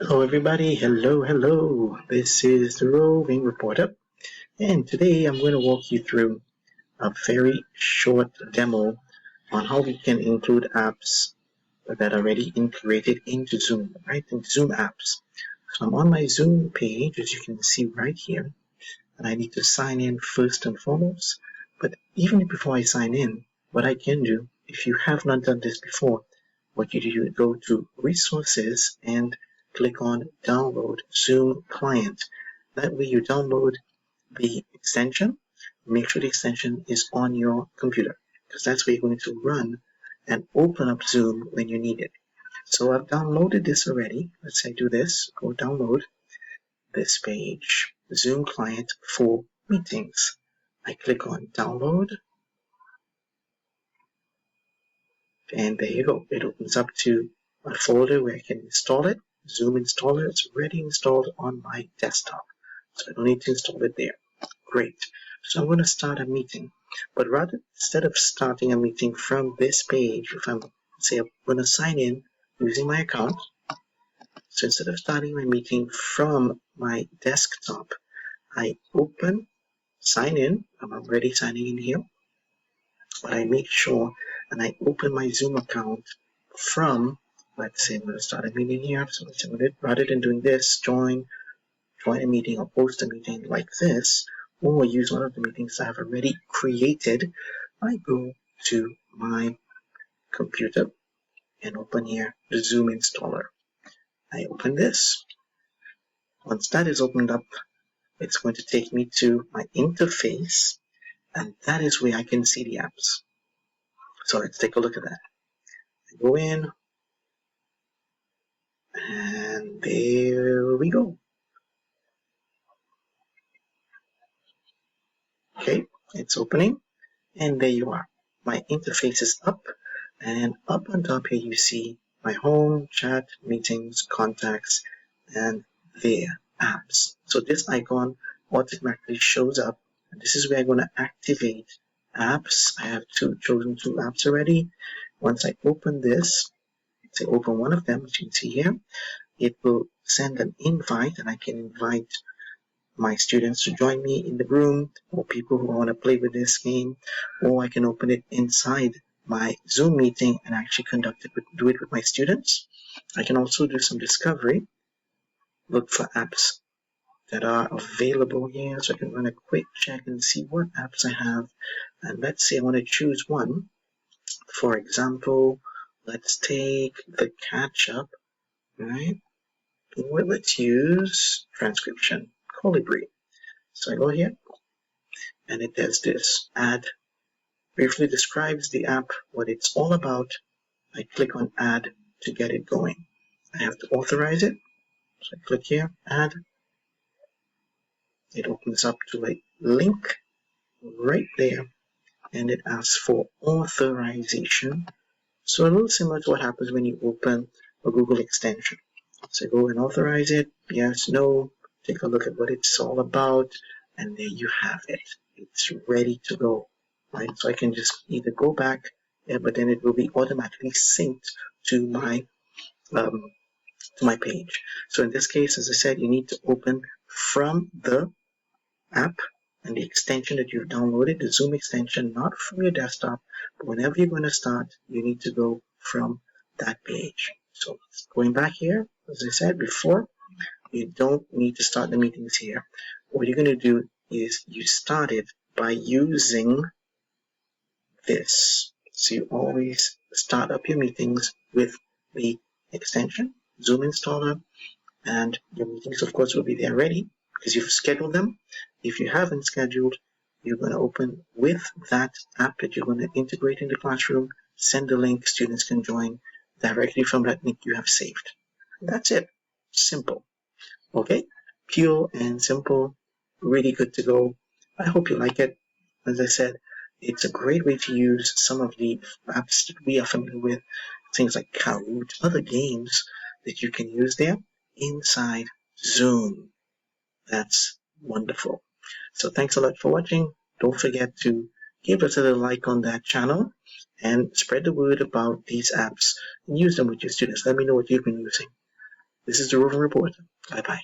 Hello everybody, hello. This is the Roving Reporter, and today I'm going to walk you through a very short demo on how we can include apps that are already integrated into Zoom, right? In Zoom apps. So I'm on my Zoom page, as you can see right here, and I need to sign in first and foremost. But even before I sign in, what I can do, if you have not done this before, what you do, you go to Resources and click on Download Zoom Client. That way you download the extension. Make sure the extension is on your computer, because that's where you're going to run and open up Zoom when you need it. So I've downloaded this already. Let's say do this, go download this page, Zoom Client for Meetings. I click on Download, and there you go. It opens up to a folder where I can install it. Zoom Installer is already installed on my desktop, so I don't need to install it there. Great. So I'm going to start a meeting, but rather instead of starting a meeting from this page, if I'm going to sign in using my account, so instead of starting my meeting from my desktop, I sign in. I'm already signing in here, but I make sure and I open my Zoom account from, let's say I'm going to start a meeting here. So let's say rather than doing this, join a meeting or post a meeting like this, or use one of the meetings I have already created, I go to my computer and open here the Zoom installer. I open this. Once that is opened up, it's going to take me to my interface, and that is where I can see the apps. So let's take a look at that. I go in, and there we go. Okay, it's opening, and there you are. My interface is up, and up on top here you see my home, chat, meetings, contacts, and their apps. So this icon automatically shows up, and this is where I'm going to activate apps. I have chosen two apps already. Once I open this, say open one of them, as you can see here, it will send an invite, and I can invite my students to join me in the room, or people who want to play with this game, or I can open it inside my Zoom meeting and actually do it with my students. I can also do some discovery, look for apps that are available here, so I can run a quick check and see what apps I have. And let's say I want to choose one. For example, let's take the catch up, right? Well, let's use transcription, Colibri. So I go here, and it does this. Add briefly describes the app, what it's all about. I click on Add to get it going. I have to authorize it. So I click here, Add. It opens up to a link right there, and it asks for authorization. So a little similar to what happens when you open a Google extension. So go and authorize it. Yes, no. Take a look at what it's all about, and there you have it. It's ready to go. Right? So I can just either go back, but then it will be automatically synced to my page. So in this case, as I said, you need to open from the app and the extension that you've downloaded, the Zoom extension, not from your desktop, but whenever you're going to start, you need to go from that page. So going back here, as I said before, you don't need to start the meetings here. What you're going to do is you start it by using this. So you always start up your meetings with the extension, Zoom installer, and your meetings, of course, will be there ready because you've scheduled them. If you haven't scheduled, you're going to open with that app that you're going to integrate in the classroom, send the link, students can join directly from that link you have saved. That's it. Simple. Okay? Pure and simple. Really good to go. I hope you like it. As I said, it's a great way to use some of the apps that we are familiar with, things like Kahoot, other games that you can use there inside Zoom. That's wonderful. So thanks a lot for watching. Don't forget to give us a little like on that channel and spread the word about these apps and use them with your students. Let me know what you've been using. This is the Roving Reporter. Bye bye.